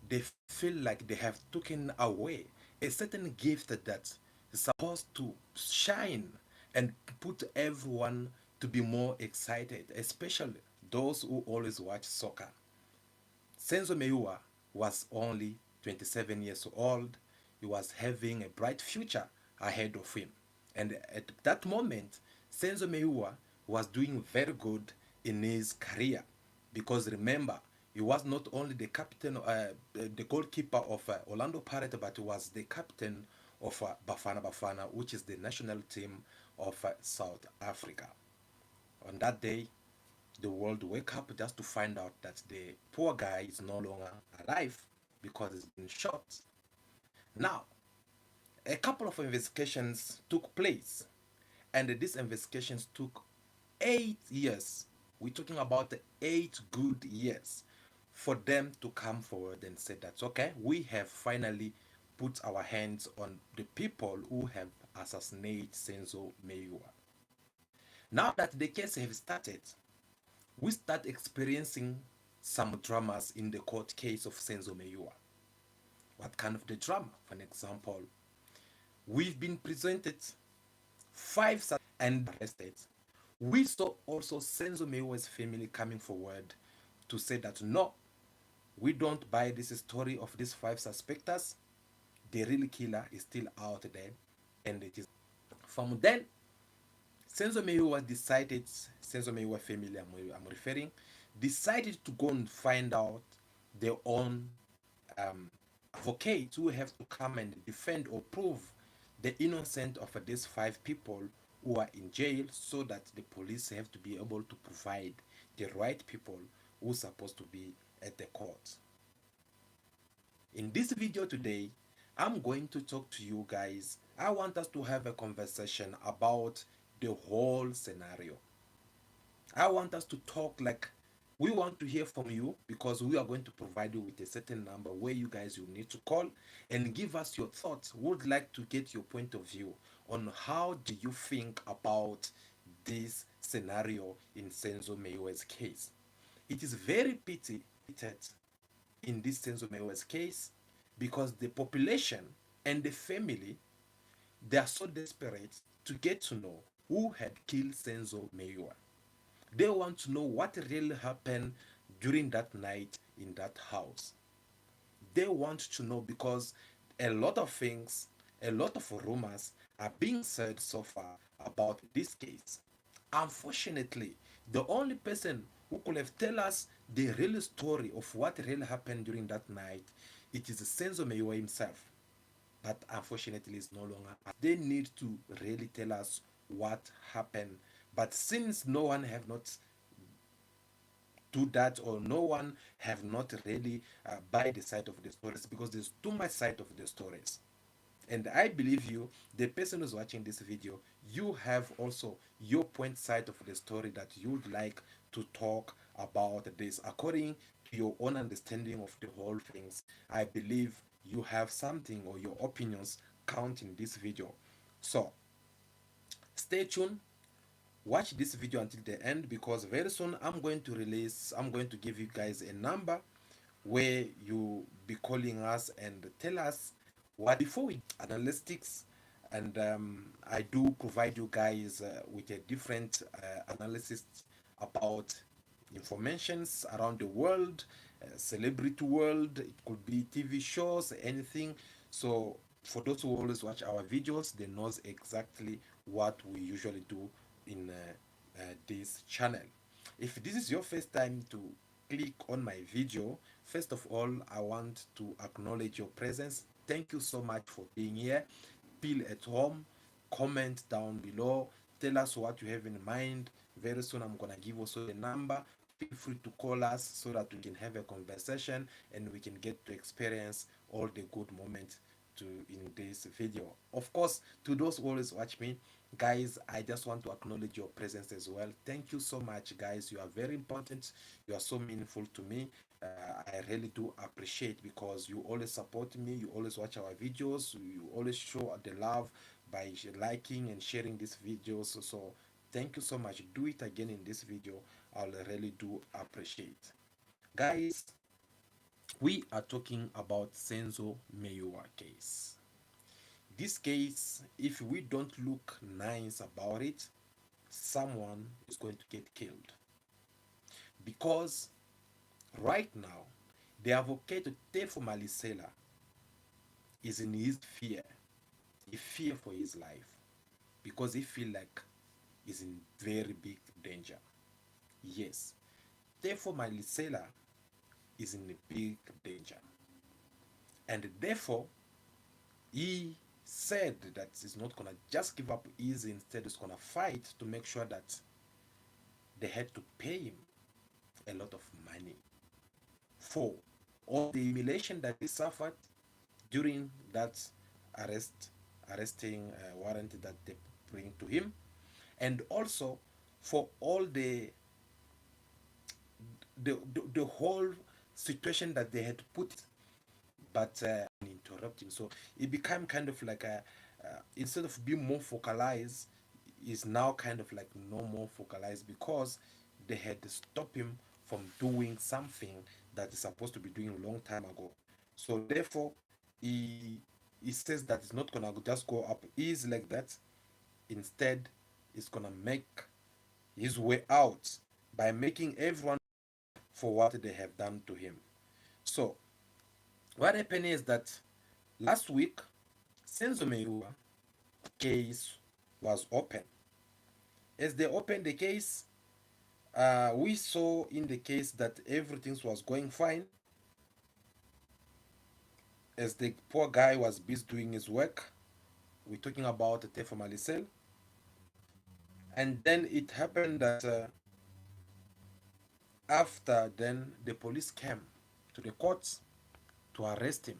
they feel like they have taken away a certain gift that is supposed to shine and put everyone to be more excited, especially those who always watch soccer. Senzo Meyiwa was only 27 years old. He was having a bright future ahead of him. And at that moment, Senzo Meyiwa was doing very good in his career because remember, he was not only the captain, the goalkeeper of Orlando Pirates, but he was the captain of Bafana Bafana, which is the national team of South Africa. On that day, the world wake up just to find out that the poor guy is no longer alive because he's been shot. Now, a couple of investigations took place, and these investigations took 8 years. We're talking about 8 good years for them to come forward and say that, okay, we have finally put our hands on the people who have assassinated Senzo Meyiwa. Now that the case have started, we start experiencing some dramas in the court case of Senzo Meyiwa. What kind of the drama? For an example, we've been presented five and arrested. We saw also Senzo Meyiwa's family coming forward to say that no, we don't buy this story of these five suspects. The real killer is still out there, and it is from then Senzo Meyiwa decided, Senzo Meyiwa family I'm referring, decided to go and find out their own um, advocates who have to come and defend or prove the innocence of these five people who are in jail so that the police have to be able to provide the right people who are supposed to be at the court. In this video today, I'm going to talk to you guys. I want us to have a conversation about the whole scenario. I want us to talk like we want to hear from you because we are going to provide you with a certain number where you guys will need to call and give us your thoughts. We would like to get your point of view on how do you think about this scenario in Senzo Meyiwa's case. It is very pity in this Senzo Meyiwa's case because the population and the family they are so desperate to get to know who had killed Senzo Meyiwa. They want to know what really happened during that night in that house. They want to know because a lot of things, a lot of rumors are being said so far about this case. Unfortunately, the only person who could have tell us the real story of what really happened during that night, it is Senzo Meyiwa himself. But unfortunately, it's no longer. They need to really tell us what happened. But since no one have not do that or no one have not really buy the side of the stories because there's too much side of the stories, and I believe you, the person who's watching this video, you have also your point side of the story that you'd like to talk about this according to your own understanding of the whole things. I believe you have something or your opinions count in this video. So stay tuned, watch this video until the end because very soon I'm going to give you guys a number where you be calling us and tell us what before we analytics, and I do provide you guys with a different analysis about informations around the world, celebrity world. It could be TV shows, anything. So for those who always watch our videos, they knows exactly what we usually do in this channel. If this is your first time to click on my video, first of all, I want to acknowledge your presence. Thank you so much for being here. Feel at home, comment down below, tell us what you have in mind. Very soon I'm gonna give also the number. Feel free to call us so that we can have a conversation and we can get to experience all the good moments to in this video. Of course, to those who always watch me, guys, I just want to acknowledge your presence as well. Thank you so much, guys. You are very important. You are so meaningful to me. I really do appreciate because you always support me. You always watch our videos. You always show the love by liking and sharing these videos. So thank you so much. Do it again in this video. I'll really do appreciate, guys. We are talking about Senzo Meyiwa case. This case, if we don't look nice about it, someone is going to get killed. Because right now, the advocate Teffo Malesela is in his fear. He fear for his life because he feel like he's in very big danger. Yes, Teffo Malesela is in a big danger. And therefore, he said that he's not gonna just give up easy, instead he's gonna fight to make sure that they had to pay him a lot of money for all the humiliation that he suffered during that arrest arresting warrant that they bring to him, and also for all the whole situation that they had put, but interrupting. So it became kind of like a instead of being more focalized, is now kind of like no more focalized because they had to stop him from doing something that is supposed to be doing a long time ago. So therefore, he says that it's not gonna just go up easy like that. Instead, it's gonna make his way out by making everyone for what they have done to him. So what happened is that last week, Senzo Meyiwa case was open. As they opened the case, we saw in the case that everything was going fine, as the poor guy was busy doing his work. We're talking about Teffo Malesela. And then it happened that after then the police came to the courts to arrest him.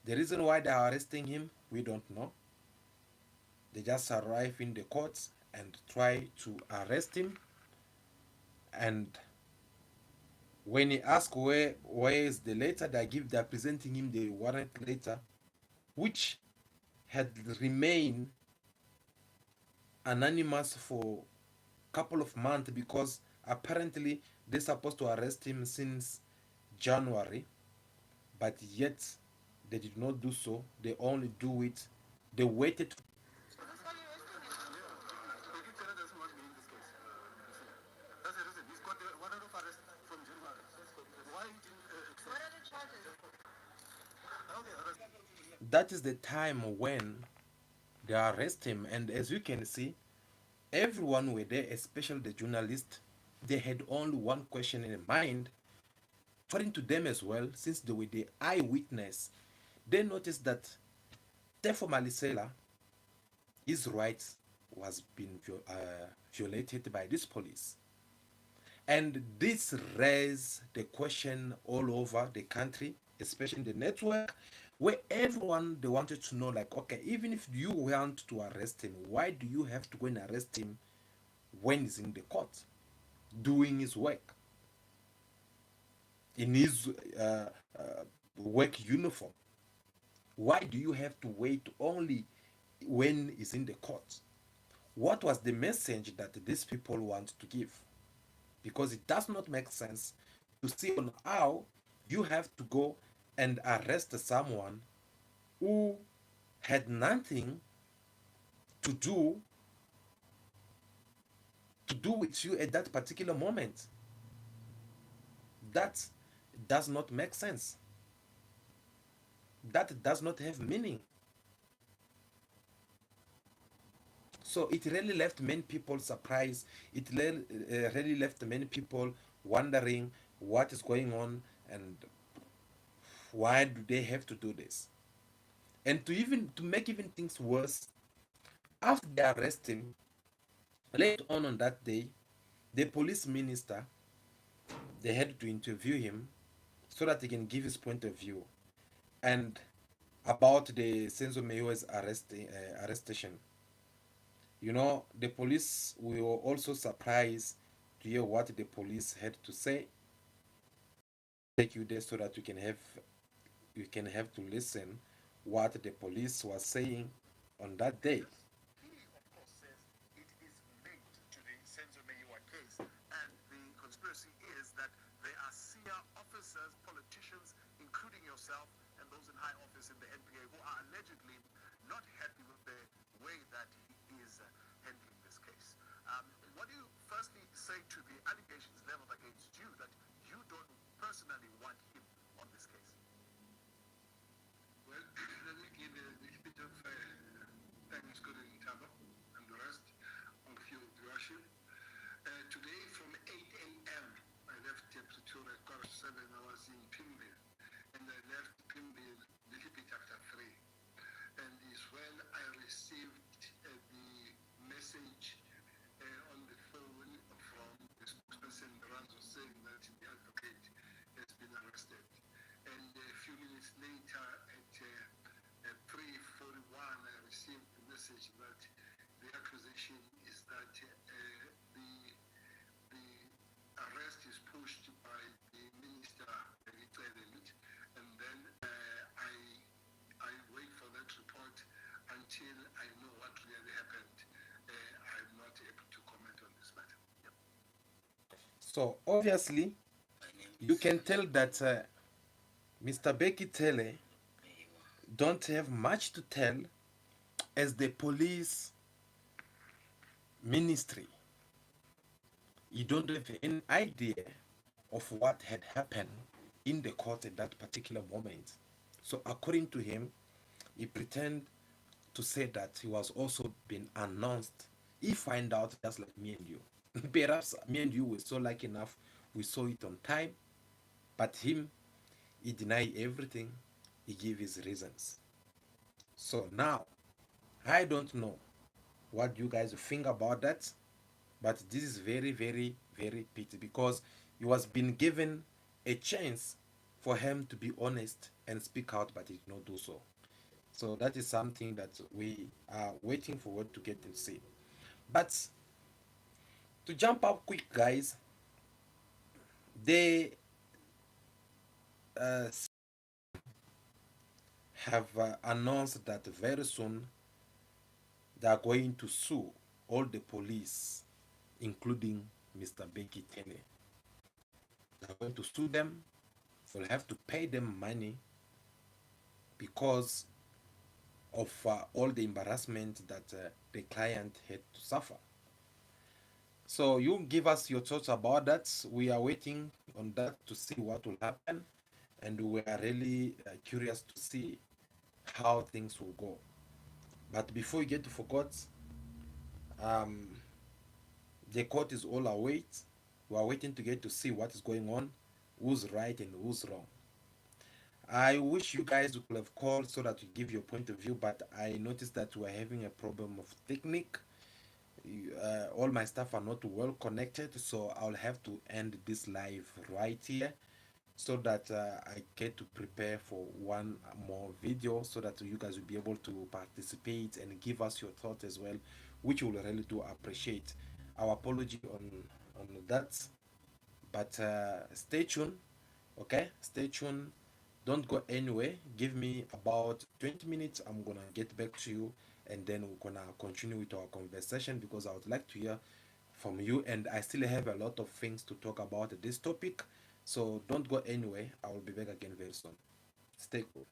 The reason why they are arresting him, we don't know. They just arrive in the courts and try to arrest him. And when he asks where is the letter, they're presenting him the warrant letter, which had remained anonymous for a couple of months because apparently they're supposed to arrest him since January, but yet they did not do so. They only do it. They waited. That is the time when they arrest him, and as you can see, everyone were there, especially the journalists. They had only one question in mind, according to them as well, since they were the eyewitness. They noticed that Teffo Malesela, his rights was being violated by this police. And this raised the question all over the country, especially in the network, where everyone they wanted to know, like, okay, even if you want to arrest him, why do you have to go and arrest him when he's in the court doing his work in his work uniform? Why do you have to wait only when he's in the court? What was the message that these people want to give? Because it does not make sense to see on how you have to go and arrest someone who had nothing to do with you at that particular moment. That does not make sense. That does not have meaning. So it really left many people surprised. It really left many people wondering what is going on and why do they have to do this. And to make even things worse, after they arrest him, later on that day, the police minister, they had to interview him so that he can give his point of view and about the Senzo Meyiwa's arrestation. You know, the police, we were also surprised to hear what the police had to say. Take you there so that you can have to listen what the police was saying on that day. Case, and the conspiracy is that they are senior officers, politicians. himself and those in high office in the NPA who are allegedly not happy with the way that he is handling this case. What do you firstly say to the allegations leveled against you that you don't personally want him on this case? Well, let me give a little bit of thanks to the Taba and the rest of your viewership. Today from 8 a.m. I left Pretoria at 7. I was in Pimville, and I left Pimville a little bit after 3. And is when I received the message on the phone from the spokesperson Ranzo saying that the advocate has been arrested. And a few minutes later at 3:41, I received the message that the accusation is that the arrest is pushed by the minister, and then I wait for that report until I know what really happened. I'm not able to comment on this matter. Yep. So obviously, you can tell that Mr. Bheki Cele don't have much to tell as the police ministry. You don't have any idea of what had happened in the court at that particular moment. So according to him, he pretend to say that he was also been announced. He find out just like me and you. Perhaps me and you were so lucky enough we saw it on time, but him, he denied everything. He gave his reasons. So now, I don't know what you guys think about that, but this is very, very, very pity because he was been given a chance for him to be honest and speak out, but he did not do so. So that is something that we are waiting forward to get to see. But to jump up quick, guys, they uh, have announced that very soon they are going to sue all the police, including Mr. Bheki Cele. They are going to sue them. They'll have to pay them money because of all the embarrassment that the client had to suffer. So you give us your thoughts about that. We are waiting on that to see what will happen, and we are really curious to see how things will go. But before we get to forget, um, the court is all await. We are waiting to get to see what is going on, who's right and who's wrong. I wish you guys could have called so that you give your point of view, but I noticed that we're having a problem of technique. All my staff are not well connected, so I'll have to end this live right here so that I get to prepare for one more video so that you guys will be able to participate and give us your thoughts as well, which we will really do appreciate. Our apology on that, but stay tuned. Okay, stay tuned. Don't go anywhere. Give me about 20 minutes. I'm gonna get back to you, and then we're gonna continue with our conversation because I would like to hear from you, and I still have a lot of things to talk about this topic. So don't go anywhere. I will be back again very soon. Stay cool.